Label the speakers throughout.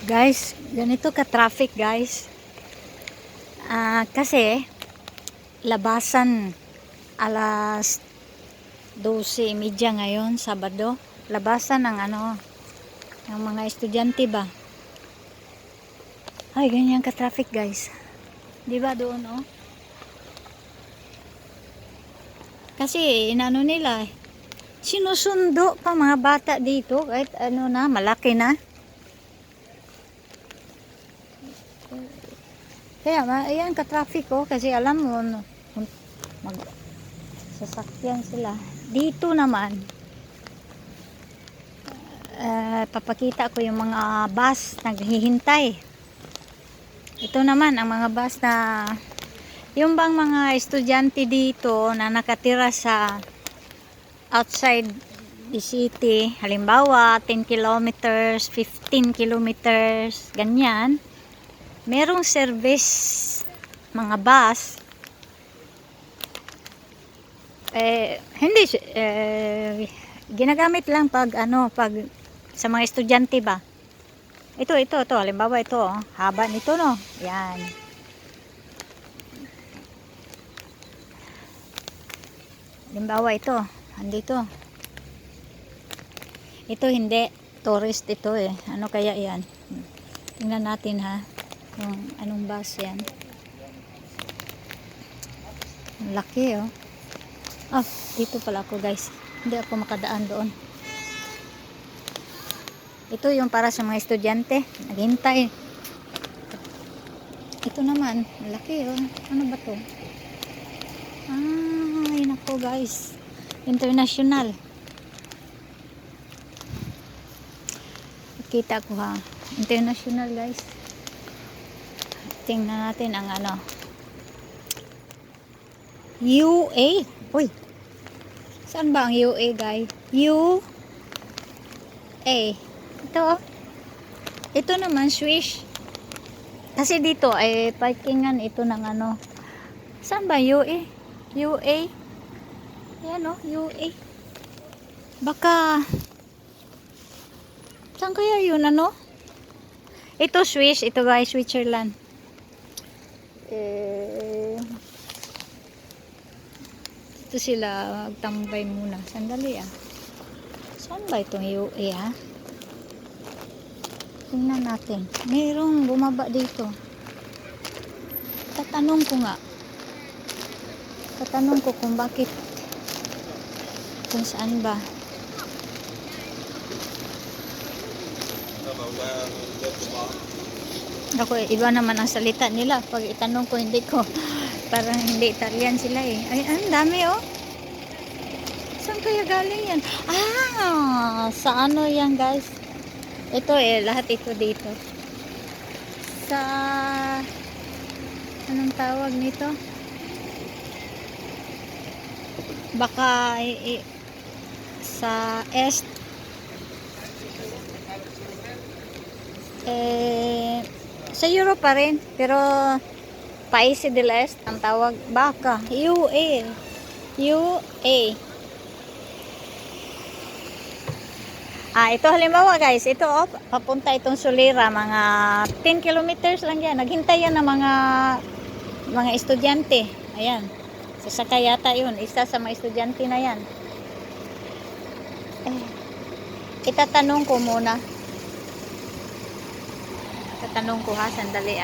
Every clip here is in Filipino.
Speaker 1: Guys, ganito ka-traffic guys. Kasi labasan alas 12:30 ngayon, Sabado. Labasan ng ng mga estudyante ba. Ay, ganyan ka-traffic guys. 'Di ba doon oh? Kasi inano nila, sinusundo pa mga bata dito kahit malaki na. Kaya ayan ka-traffic oh, kasi alam mo sasakyan sila. Dito naman papakita ko yung mga bus naghihintay. Ito naman ang mga bus na yung bang mga estudyante dito na nakatira sa outside the city, halimbawa 10 kilometers, 15 kilometers, ganyan. Merong service mga bus hindi ginagamit lang pag sa mga estudyante ba. Ito halimbawa ito oh, haba nito no. Yan. Halimbawa ito, andito. Ito hindi tourist ito eh. Ano kaya 'yan? Tingnan natin ha. Yung anong bus yan. Laki oh. Oh, dito pala ako guys. Hindi ako makadaan doon. Ito yung para sa mga estudyante. Naghintay. Ito naman. Laki oh. Ano ba to? Ay nako guys. International. Kita ko ha. International guys. Tingnan natin ang UA. Uy. Saan ba ang UA guys? UA. Ito oh. Ito naman Swiss. Kasi dito ay parkingan ito ng Saan ba UA? UA. Ayan oh, UA. Baka saan kaya yun Ito Swiss, ito guys, Switzerland. Ito sila magtambay muna. Sandali Saan ba itong UA Tingnan natin. Mayroong bumaba dito. Tatanong ko kung bakit. Kung saan ba. Ako, iba naman ang salita nila. Pag itanong ko, hindi ko. Parang hindi Italian sila eh. Ay, ang dami oh. Saan kaya galing yan? Sa yan guys? Ito lahat ito dito. Sa anong tawag nito? Baka sa Est sa Europe pa rin, pero Países del Este ang tawag. Baka UA. Ito halimbawa guys, ito papunta itong Solera, mga 10 kilometers lang yan. Naghintay yan ng mga estudyante. Ayan. Sasakay yata yun. Isa sa mga estudyante na yan. Itatanong ko muna. Tatanong ko sandali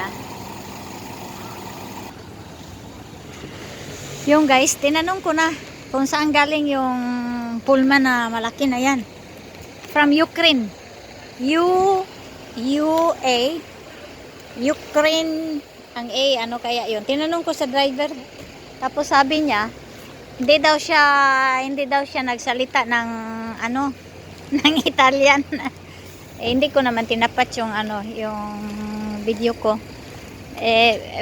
Speaker 1: Yung guys, tinanong ko na kung saan galing yung Pullman na malaki na yan. From Ukraine. UA. Ukraine ang A, ano kaya yun? Tinanong ko sa driver. Tapos sabi niya, hindi daw siya nagsalita ng ng Italian. Hindi ko naman tinapat yung yung video ko.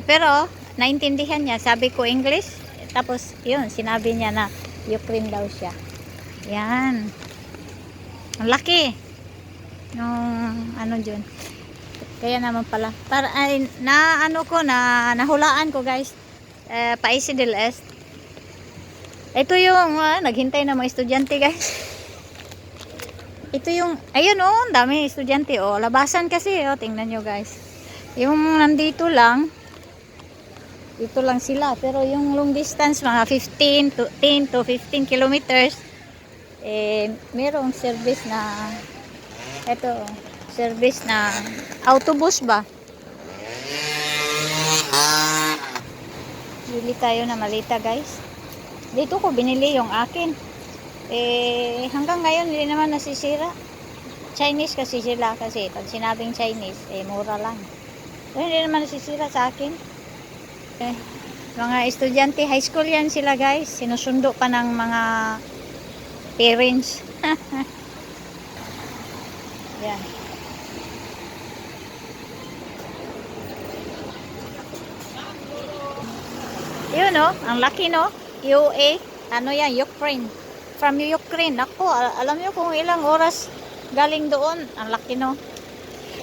Speaker 1: Pero naintindihan niya, sabi ko English. Tapos yun, sinabi niya na Ukraine daw siya. Yan. Ang laki nung dyan. Kaya naman pala para nahulaan ko guys. Países del Este. Ito yung naghintay na mga estudyante guys. Ito yung, ayun oh, ang dami estudyante oh. Labasan kasi oh, tingnan nyo guys. Yung nandito lang, dito lang sila. Pero yung long distance, mga 15 to 10 to 15 kilometers, merong service na, ito, service na autobus ba? Bili tayo na malita guys. Dito ko binili yung akin. Hanggang ngayon hindi naman nasisira. Chinese kasi sila kasi pag sinabing Chinese, mura lang. Pero hindi naman nasisira sa akin. Mga estudyante, high school yan sila guys. Sinusundo pa ng mga parents. Yan. Yun no, ang laki no. UA, ano yan, Ukraine. From Ukraine. Ako, alam nyo kung ilang oras galing doon. Ang laki no.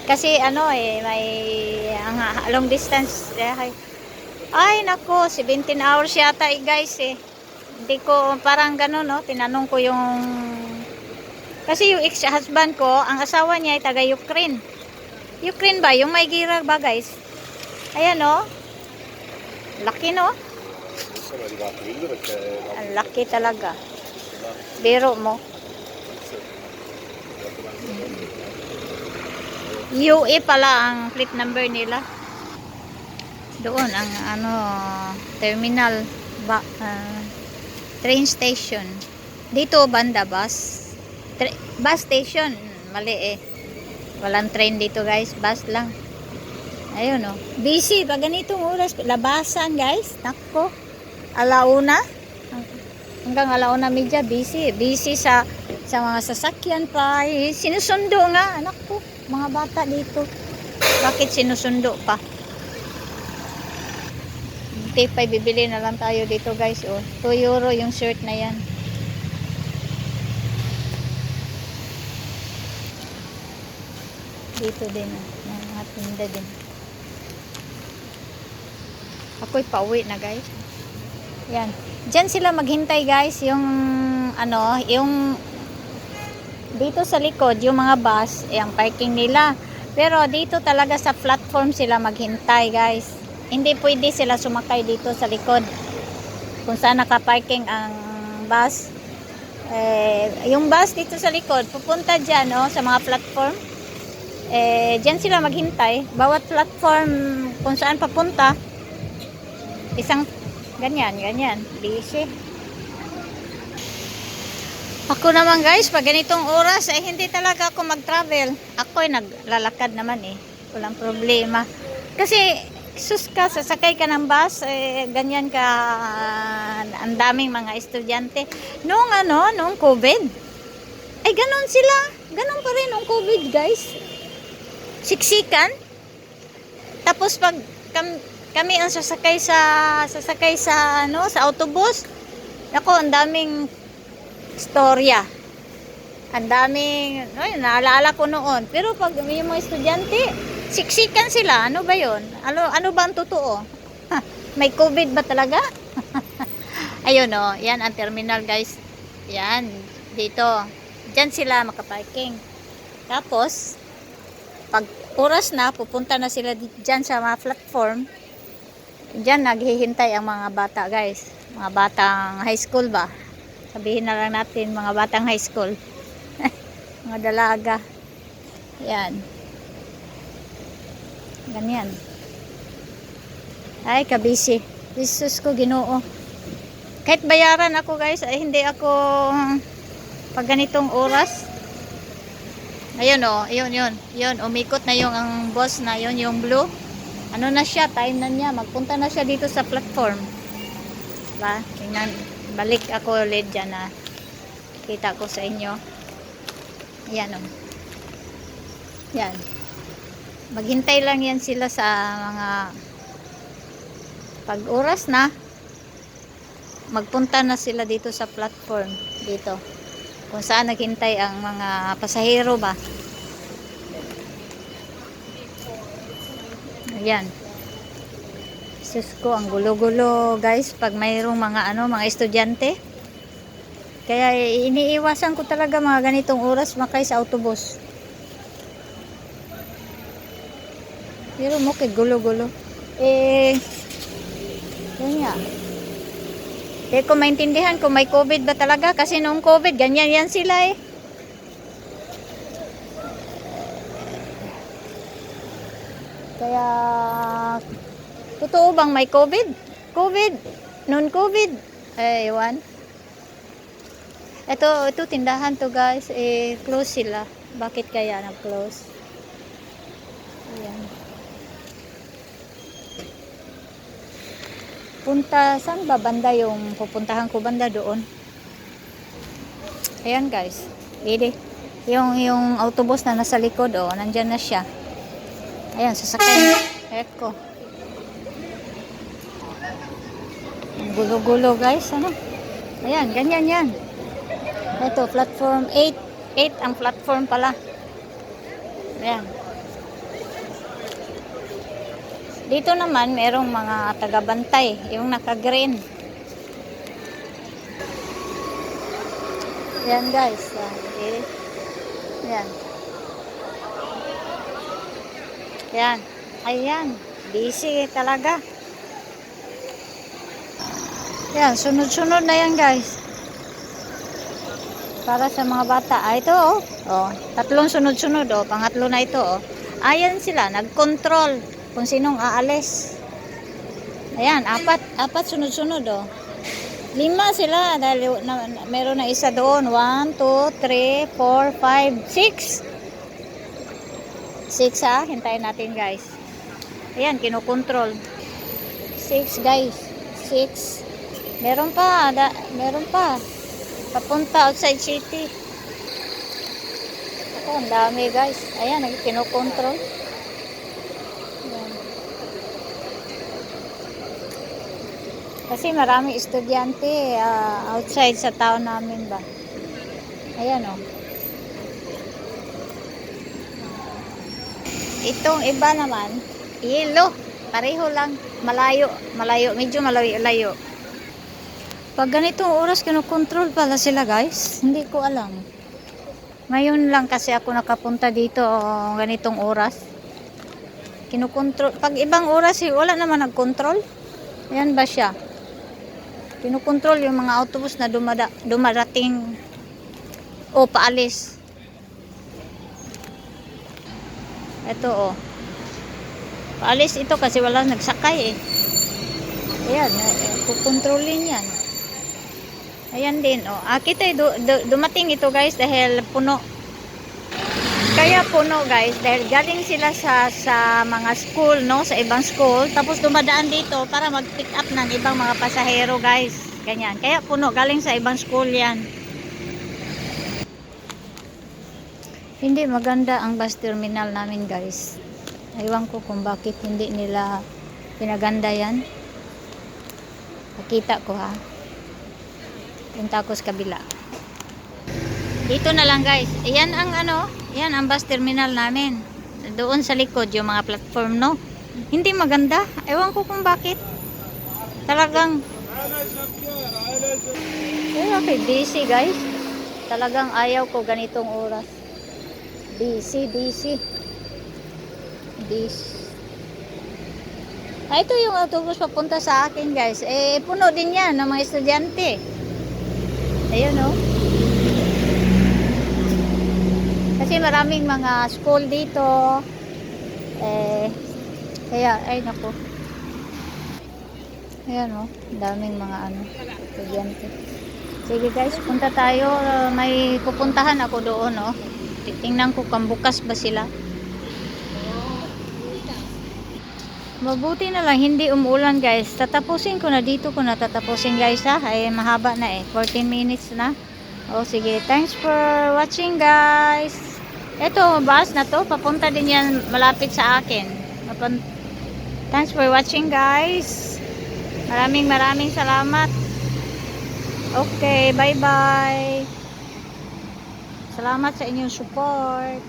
Speaker 1: Kasi ano may long distance. Ay nako, 17 hours yata guys Hindi ko, parang gano'n no. Tinanong ko yung, kasi yung ex-husband ko, ang asawa niya ay taga Ukraine. Ukraine ba? Yung may gira ba guys? Ayan no. Laki no. Ang laki talaga. Biro mo. UE pala ang plate number nila. Doon ang ano terminal train station. Dito banda bus. Bus station. Mali Walang train dito guys, bus lang. Ayun oh. Busy pag ganitong oras, labasan guys. Nako. Alauna. Hanggang alauna media busy. Busy sa mga sasakyan pa. Sinusundo nga. Anak ko, mga bata dito. Bakit sinusundo pa? Tipay bibili na lang tayo dito guys. Oh, 2 euro yung shirt na yan. Dito din. Mga tinda din. Ako'y pauwi na guys. Yan. Diyan sila maghintay guys. Yung ano, yung dito sa likod, yung mga bus, ang parking nila. Pero dito talaga sa platform sila maghintay guys. Hindi pwede sila sumakay dito sa likod. Kung saan nakaparking ang bus. Yung bus dito sa likod, pupunta dyan no, sa mga platform. Dyan sila maghintay. Bawat platform kung saan papunta, isang ganyan, busy. Ako naman guys, pag ganitong oras, hindi talaga ako mag-travel. Ako'y naglalakad naman walang problema. Kasi, sasakay ka ng bus, ganyan ka, ang daming mga estudyante. Noong COVID, ay ganon sila. Ganon pa rin noong COVID guys. Siksikan. Tapos pag kami ang sasakay sa autobus. Nako, ang daming storya. Ang daming, naalala ko noon. Pero pag may mga estudyante, siksikan sila. Ano ba 'yon? Ano ba ang totoo? May COVID ba talaga? Ayun oh, yan ang terminal guys. Yan, dito. Diyan sila makaparking. Tapos pag oras na, pupunta na sila diyan sa mga platform. Diyan naghihintay ang mga bata guys. Mga batang high school ba? Sabihin na lang natin mga batang high school. Mga dalaga. Yan. Ganyan. Ay, kabisi. Jesus ko, Ginoo. Kahit bayaran ako guys, hindi ako pag ganitong oras. Ayun oh, yun, umikot na yung ang boss na yun, yung blue. Ano na siya, time na niya, magpunta na siya dito sa platform. Diba? Tingnan, balik ako ulit dyan na kita ko sa inyo. Yan oh. Yan. Maghintay lang yan sila sa mga pag oras na, magpunta na sila dito sa platform. Dito. Kung saan naghintay ang mga pasahero ba. Ayan. Sus ko, ang gulo-gulo guys pag mayroong mga mga estudyante. Kaya iniiwasan ko talaga mga ganitong oras makay sa autobus. Pero mo kay gulo-gulo. Yun nga. Hindi ko maintindihan kung may COVID ba talaga. Kasi noong COVID, ganyan yan sila eh. Kaya, totoo bang may COVID? COVID? Non-COVID? Ewan. Ito tindahan to guys. Close sila. Bakit kaya nag-close? Ayan. Saan ba banda yung pupuntahan ko? Banda doon. Ayan guys. Yung autobus na nasa likod, oh, nandyan na siya. Ayan, sasakay. Eko. Gulo-gulo guys, ano? Ayan, ganyan yan. Ito, platform 8. 8 ang platform pala. Ayan. Dito naman, merong mga taga-bantay. Yung naka-green. Ayan guys. Ayan. Ayan. Ayan. Busy talaga. Ayan, sunod-sunod na yan guys. Para sa mga bata. Ito oh. Oh, tatlong sunod-sunod oh. Pangatlo na ito oh. Ayan sila, nag-control kung sinong aalis. Ayan, apat sunod-sunod oh. 5 sila dahil meron na isa doon. 1, 2, 3, 4, 5, 6. 6 ha, hintayin natin guys. Ayan, kinukontrol. 6 guys. 6. Meron pa, meron pa. Papunta outside city. Ako, ang dami guys. Ayan, kinukontrol. Ayan. Kasi maraming estudyante outside sa town namin ba. Ayan oh. Itong iba naman, yellow. Pareho lang. Malayo. Medyo malayo. Pag ganitong oras, kinukontrol pala sila guys. Hindi ko alam. Ngayon lang kasi ako nakapunta dito ganitong oras. Kinukontrol. Pag ibang oras, wala naman nagkontrol. Ayan ba siya? Kinukontrol yung mga autobus na dumarating o paalis. Ito oh. Paalis ito kasi wala nagsakay eh. Ayan, kukontrolin yan. Ayan din oh. Kita dumating ito guys dahil puno. Kaya puno guys dahil galing sila sa mga school no, sa ibang school, tapos dumadaan dito para mag-pick up ng ibang mga pasahero guys. Ganyan. Kaya puno, galing sa ibang school yan. Hindi maganda ang bus terminal namin guys. Ewan ko kung bakit hindi nila pinaganda yan. Nakita ko ha. Punta ko sa kabila. Dito na lang guys. Ayan ang yan ang bus terminal namin. Doon sa likod yung mga platform no. Hindi maganda. Ewan ko kung bakit. Talagang okay, busy guys. Talagang ayaw ko ganitong oras. Busy. Ito yung autobus papunta sa akin guys. Puno din yan ng mga estudyante. Ayun oh. Kasi maraming mga school dito. Kaya, ay nako. Ayan oh. Daming mga estudyante. Sige guys, punta tayo. May pupuntahan ako doon oh. Tingnan ko kung bukas ba sila. Mabuti na lang hindi umuulan guys. Tatapusin ko na dito ko na tatapusin guys ha. Ay mahaba na 14 minutes na. Sige, thanks for watching guys. Ito bus na to, papunta din yan malapit sa akin. Thanks for watching guys. Maraming salamat. Okay, bye bye. Salamat sa inyong support.